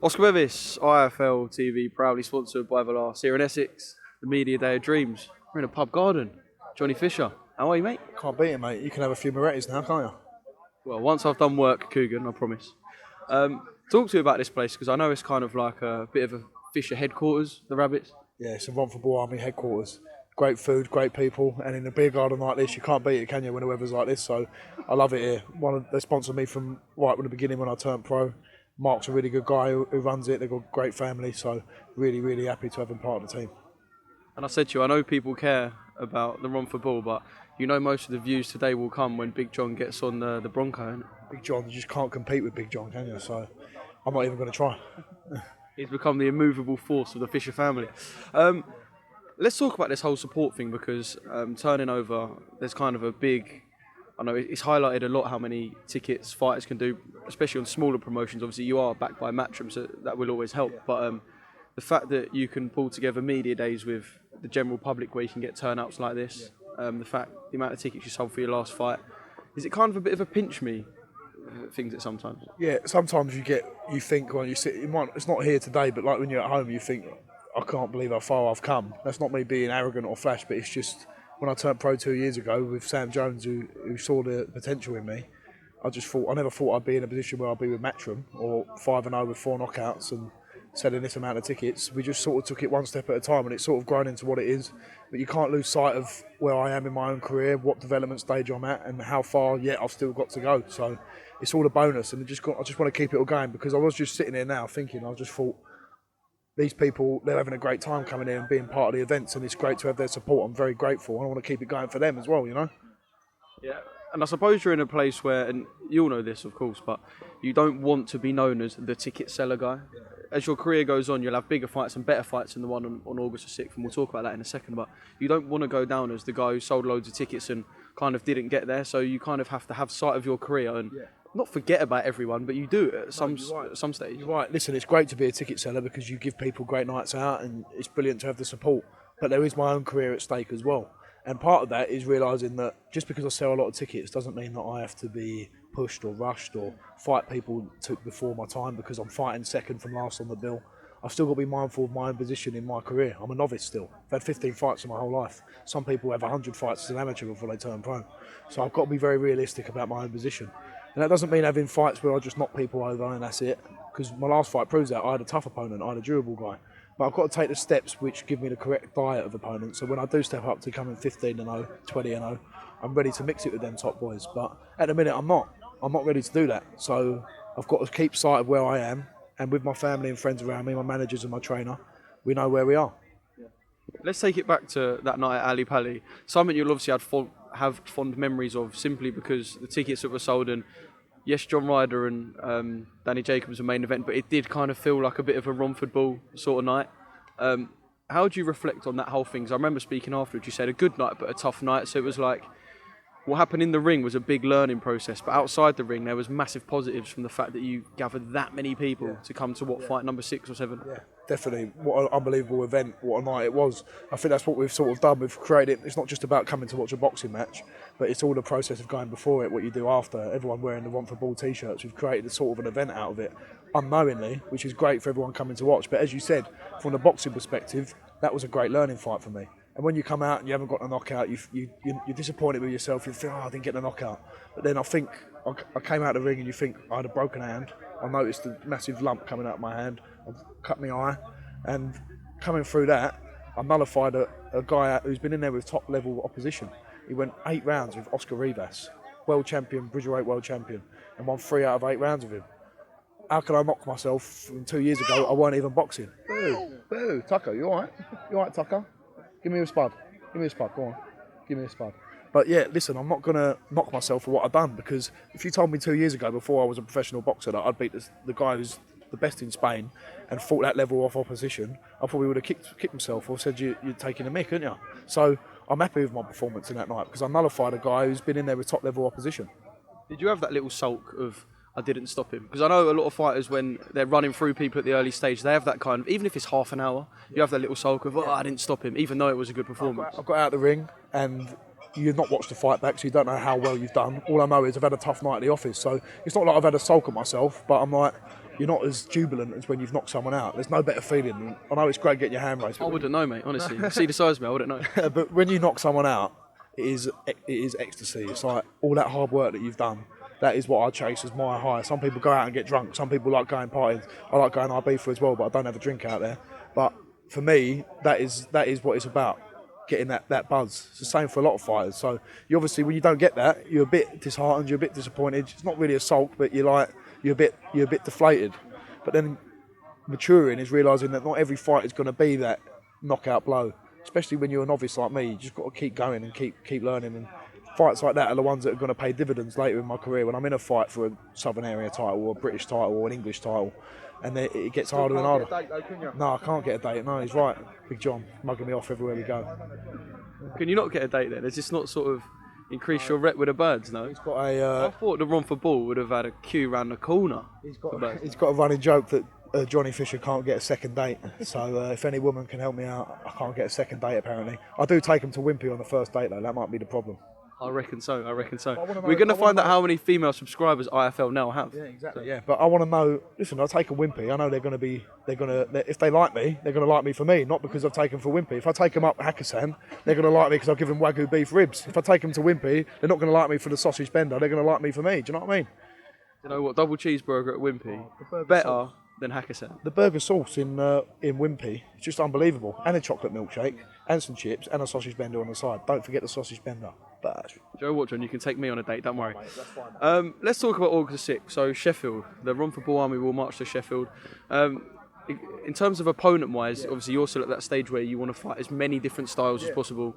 Oscar Bevis, IFL TV, proudly sponsored by Everlast here in Essex, the Media Day of Dreams. We're in a pub garden. Johnny Fisher, how are you, mate? Can't beat it, mate. You can have a few Morettis now, can't you? Well, once I've done work, Coogan, I promise. Talk to me about this place, because I know it's kind of like a bit of a Fisher headquarters, the Rabbits. Yeah, it's a Romford Army headquarters. Great food, great people, and in a beer garden like this, you can't beat it, can you, when the weather's like this? So I love it here. They sponsored me from right from the beginning when I turned pro. Mark's a really good guy who runs it. They've got a great family, so really, really happy to have him part of the team. And I said to you, I know people care about the Romford Ball, but you know most of the views today will come when Big John gets on the Bronco, isn't it? Big John, you just can't compete with Big John, can you? So I'm not even going to try. He's become the immovable force of the Fisher family. Let's talk about this whole support thing, because turning over, there's kind of a big... I know it's highlighted a lot how many tickets fighters can do, especially on smaller promotions. Obviously, you are backed by Matchroom, so that will always help. But the fact that you can pull together media days with the general public where you can get turnouts like this, the amount of tickets you sold for your last fight, is it kind of a bit of a pinch me things at sometimes? Yeah, sometimes you think when you sit, it's not here today, but like when you're at home, you think, I can't believe how far I've come. That's not me being arrogant or flash, but it's just when I turned pro 2 years ago with Sam Jones, who saw the potential in me. I never thought I'd be in a position where I'd be with Matchroom or 5-0 with 4 knockouts and selling this amount of tickets. We just sort of took it one step at a time, and it's sort of grown into what it is. But you can't lose sight of where I am in my own career, what development stage I'm at, and how far yet I've still got to go. So it's all a bonus, and I just want to keep it all going, because I was just sitting here now thinking, I just thought, these people, they're having a great time coming in and being part of the events, and it's great to have their support. I'm very grateful, and I want to keep it going for them as well, you know? Yeah, and I suppose you're in a place where, and you'll know this of course, but you don't want to be known as the ticket seller guy. Yeah. As your career goes on, you'll have bigger fights and better fights than the one on August the 6th, and we'll talk about that in a second, but you don't want to go down as the guy who sold loads of tickets and kind of didn't get there, so you kind of have to have sight of your career and not forget about everyone, but you do it at some stage. You're right. Listen, it's great to be a ticket seller because you give people great nights out, and it's brilliant to have the support. But there is my own career at stake as well. And part of that is realising that just because I sell a lot of tickets doesn't mean that I have to be pushed or rushed or fight people before my time because I'm fighting second from last on the bill. I've still got to be mindful of my own position in my career. I'm a novice still. I've had 15 fights in my whole life. Some people have 100 fights as an amateur before they turn pro. So I've got to be very realistic about my own position. And that doesn't mean having fights where I just knock people over and that's it. Because my last fight proves that. I had a tough opponent. I had a durable guy. But I've got to take the steps which give me the correct diet of opponents. So when I do step up to coming 15-0, 20-0, I'm ready to mix it with them top boys. But at the minute, I'm not. I'm not ready to do that. So I've got to keep sight of where I am. And with my family and friends around me, my managers and my trainer, we know where we are. Let's take it back to that night at Ali Pali. Something you'll obviously have fond memories of simply because the tickets that were sold, and yes, John Ryder and Danny Jacobs were main event, but it did kind of feel like a bit of a Romford Ball sort of night. How do you reflect on that whole thing? 'Cause I remember speaking afterwards, you said a good night but a tough night, so it was like what happened in the ring was a big learning process, but outside the ring there was massive positives from the fact that you gathered that many people to come to fight number 6 or 7. Yeah, definitely. What an unbelievable event, what a night it was. I think that's what we've sort of done. We've created, it's not just about coming to watch a boxing match, but it's all the process of going before it, what you do after. Everyone wearing the Romford Ball t-shirts, we've created a sort of an event out of it, unknowingly, which is great for everyone coming to watch. But as you said, from the boxing perspective, that was a great learning fight for me. And when you come out and you haven't got a knockout, you're disappointed with yourself. You think, I didn't get the knockout. But then I think, I came out of the ring and you think, I had a broken hand. I noticed a massive lump coming out of my hand. I cut my eye. And coming through that, I nullified a guy who's been in there with top level opposition. He went 8 rounds with Oscar Rivas, world champion, Bridgerweight world champion, and won 3 out of 8 rounds with him. How can I knock myself from 2 years ago? I weren't even boxing. Boo, Tucker, you all right? You all right, Tucker? Give me a spud. Give me a spud. Go on. Give me a spud. But yeah, listen, I'm not going to knock myself for what I've done, because if you told me 2 years ago, before I was a professional boxer, that I'd beat the guy who's the best in Spain and fought that level of opposition, I probably would have kicked myself or said you're taking a mick, couldn't you? So I'm happy with my performance in that night because I nullified a guy who's been in there with top level opposition. Did you have that little sulk of, I didn't stop him? Because I know a lot of fighters, when they're running through people at the early stage, they have that kind of, even if it's half an hour, you have that little sulk of, I didn't stop him, even though it was a good performance. I got out of the ring and you've not watched the fight back, so you don't know how well you've done. All I know is I've had a tough night at the office, so it's not like I've had a sulk at myself, but I'm like, you're not as jubilant as when you've knocked someone out. There's no better feeling. I know it's great getting your hand raised. I wouldn't know, mate, honestly. See the size of me, I wouldn't know. But when you knock someone out, it is ecstasy. It's like all that hard work that you've done. That is what I chase as my high. Some people go out and get drunk. Some people like going partying. I like going Ibiza as well, but I don't have a drink out there. But for me, that is what it's about. Getting that buzz. It's the same for a lot of fighters. So you obviously, when you don't get that, you're a bit disheartened, you're a bit disappointed. It's not really a sulk, but you're a bit deflated. But then maturing is realising that not every fight is going to be that knockout blow. Especially when you're a novice like me, you just got to keep going and keep learning. And fights like that are the ones that are going to pay dividends later in my career. When I'm in a fight for a Southern Area title or a British title or an English title, and it gets harder and harder. Date, though, can you? No, I can't get a date. No, he's right. Big John, mugging me off everywhere we go. Can you not get a date then? Does this not sort of increase your rep with the birds, no? He's got I thought the Run for Ball would have had a queue round the corner. he's got a running joke that Johnny Fisher can't get a second date. So if any woman can help me out, I can't get a second date apparently. I do take him to Wimpy on the first date though. That might be the problem. I reckon so. We're going to find out how many female subscribers IFL now have. Yeah, exactly. Yeah, but I want to know. Listen, I'll take a Wimpy. I know if they like me, they're going to like me for me, not because I've taken for Wimpy. If I take them up Hakkasan, they're going to like me because I've given Wagyu beef ribs. If I take them to Wimpy, they're not going to like me for the sausage bender. They're going to like me for me. Do you know what I mean? You know what? Double cheeseburger at Wimpy, better than Hakkasan. The burger sauce in Wimpy is just unbelievable, and a chocolate milkshake, and some chips, and a sausage bender on the side. Don't forget the sausage bender. But Joe Watson, you can take me on a date, don't worry. Let's talk about August 6th. So Sheffield, the Run for Ball Army will march to Sheffield. In terms of opponent-wise, obviously you're still at that stage where you want to fight as many different styles as possible.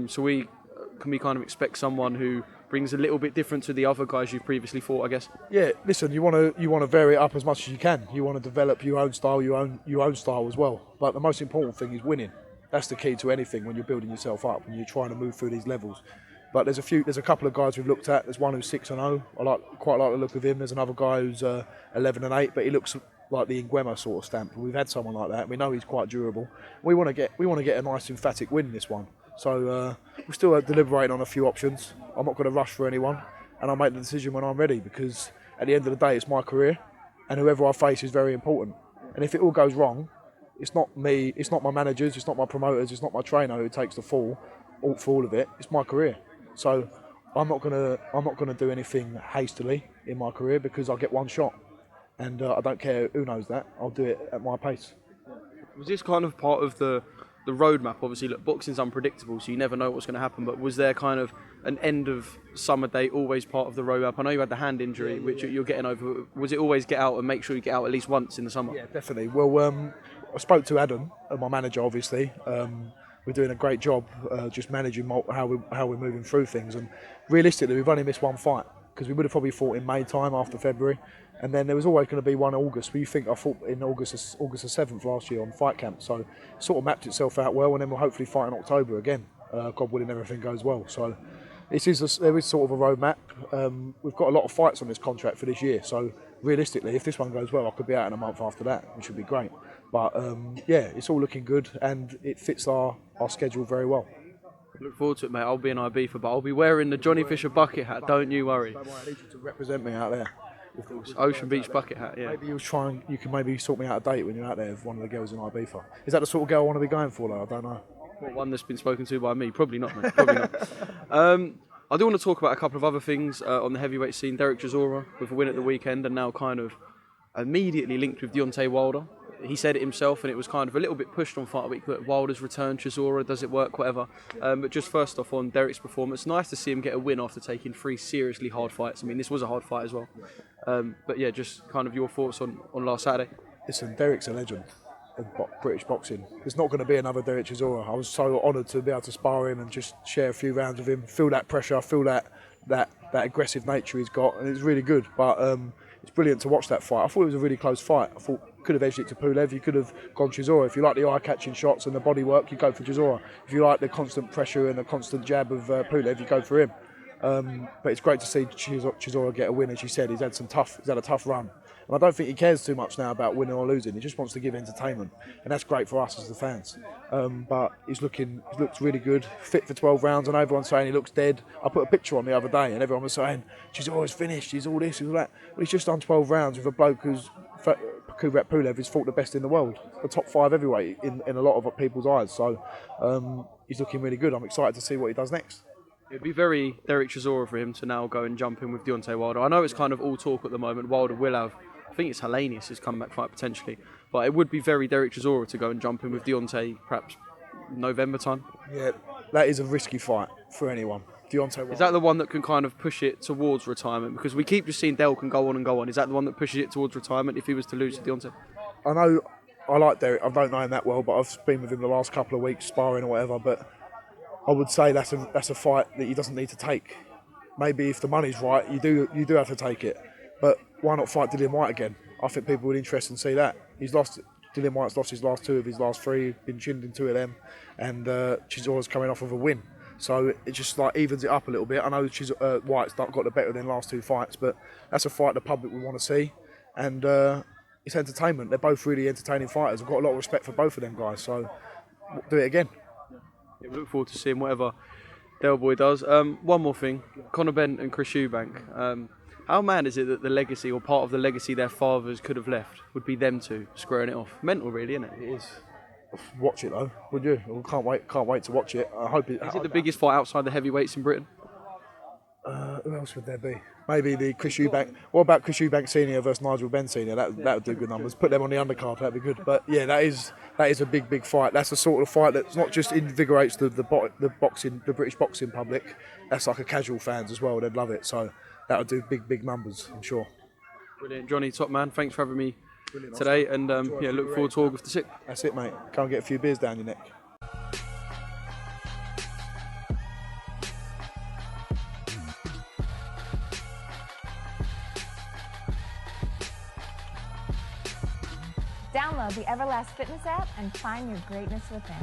So can we kind of expect someone who brings a little bit different to the other guys you've previously fought, I guess? yeah, listen, you want to vary it up as much as you can. You want to develop your own style, your own style as well. But the most important thing is winning. That's the key to anything when you're building yourself up, when you're trying to move through these levels. But there's a couple of guys we've looked at. There's one who's 6-0. I quite like the look of him. There's another guy who's 11-8, but he looks like the Nguema sort of stamp. We've had someone like that. We know he's quite durable. We want to get a nice emphatic win in this one. So we're still deliberating on a few options. I'm not going to rush for anyone, and I'll make the decision when I'm ready, because at the end of the day, it's my career, and whoever I face is very important. And if it all goes wrong, it's not me, it's not my managers, it's not my promoters, it's not my trainer who takes the fall for all of it. It's my career. So I'm not gonna do anything hastily in my career, because I'll get one shot, and I don't care who knows that. I'll do it at my pace. Was this kind of part of the roadmap? Obviously, look, boxing's unpredictable, so you never know what's going to happen. But was there kind of an end of summer date always part of the roadmap? I know you had the hand injury, which you're getting over. Was it always get out and make sure you get out at least once in the summer? Yeah, definitely. Well, I spoke to Adam, my manager, obviously. We're doing a great job just managing how we're moving through things. And realistically, we've only missed one fight, because we would have probably fought in May time after February. And then there was always going to be one August. We think I fought in August the 7th last year on Fight Camp. So it sort of mapped itself out well. And then we'll hopefully fight in October again. God willing, everything goes well. So there is sort of a roadmap. We've got a lot of fights on this contract for this year. So realistically, if this one goes well, I could be out in a month after that, which would be great. But yeah, it's all looking good, and it fits our schedule very well. Look forward to it, mate. I'll be in Ibiza, but I'll be wearing the Johnny Fisher bucket hat. Don't you worry. Don't worry, I need you to represent me out there. Ocean Beach bucket hat, yeah. Maybe you can maybe sort me out a date when you're out there with one of the girls in Ibiza. Is that the sort of girl I want to be going for, though? I don't know. What, one that's been spoken to by me? Probably not, mate. Probably not. I do want to talk about a couple of other things on the heavyweight scene. Dereck Chisora with a win at the weekend, and now kind of immediately linked with Deontay Wilder. He said it himself, and it was kind of a little bit pushed on Fight Week. Look, Wilder's return, Chisora, does it work, whatever. But just first off on Dereck's performance, nice to see him get a win after taking 3 seriously hard fights. I mean, this was a hard fight as well. But yeah, just kind of your thoughts on last Saturday. Listen, Dereck's a legend of British boxing. There's not going to be another Dereck Chisora. I was so honoured to be able to spar him and just share a few rounds with him, feel that pressure, feel that aggressive nature he's got, and it's really good. But it's brilliant to watch that fight. I thought it was a really close fight. I thought could have edged it to Pulev, you could have gone Chisora. If you like the eye-catching shots and the body work, you go for Chisora. If you like the constant pressure and the constant jab of Pulev, you go for him. But it's great to see Chisora get a win. As you said, he's had a tough run. And I don't think he cares too much now about winning or losing. He just wants to give entertainment, and that's great for us as the fans. But he looks really good, fit for 12 rounds, and everyone's saying he looks dead. I put a picture on the other day, and everyone was saying, Chisora's finished, he's all this, he's all that. But he's just done 12 rounds with a bloke who's Kubrat Pulev is thought the best in the world, the top 5 heavyweight in a lot of people's eyes. So he's looking really good. I'm excited to see what he does next. It'd be very Dereck Chisora for him to now go and jump in with Deontay Wilder. I know it's kind of all talk at the moment. Wilder will have, I think it's Hellenius, his comeback fight potentially. But it would be very Dereck Chisora to go and jump in with Deontay perhaps November time. Yeah, that is a risky fight for anyone. Deontay Wilder. Is that the one that can kind of push it towards retirement? Because we keep just seeing Del can go on and go on. Is that the one that pushes it towards retirement if he was to lose to Deontay? I know, I like Dereck. I don't know him that well, but I've been with him the last couple of weeks sparring or whatever. But I would say that's a fight that he doesn't need to take. Maybe if the money's right, you do have to take it. But why not fight Dillian Whyte again? I think people would be interested and see that. Dillian Whyte's lost his last 2 of his last 3, been chinned in 2 of them, and Chisora's coming off of a win. So it just like evens it up a little bit. I know Whyte's not got the better than last 2 fights, but that's a fight the public would want to see, and it's entertainment. They're both really entertaining fighters. I've got a lot of respect for both of them guys. So do it again. Yeah, we look forward to seeing whatever Del Boy does. One more thing, Conor Benn and Chris Eubank. How mad is it that the legacy, or part of the legacy their fathers could have left, would be them two squaring it off? Mental, really, isn't it? It is. Watch it though, would you? Can't wait to watch it. I hope it. Is it the biggest fight outside the heavyweights in Britain? Who else would there be? Maybe the Chris Eubank. What about Chris Eubank Senior versus Nigel Benn Senior? That would do good numbers. Put them on the undercard. That'd be good. But yeah, that is a big fight. That's the sort of fight that not just invigorates the British boxing public. That's like a casual fans as well. They'd love it. So that would do big numbers, I'm sure. Brilliant, Johnny, top man. Thanks for having me today, and look forward to August the 6th. That's it, mate. Go and get a few beers down your neck. Download the Everlast Fitness app and find your greatness within.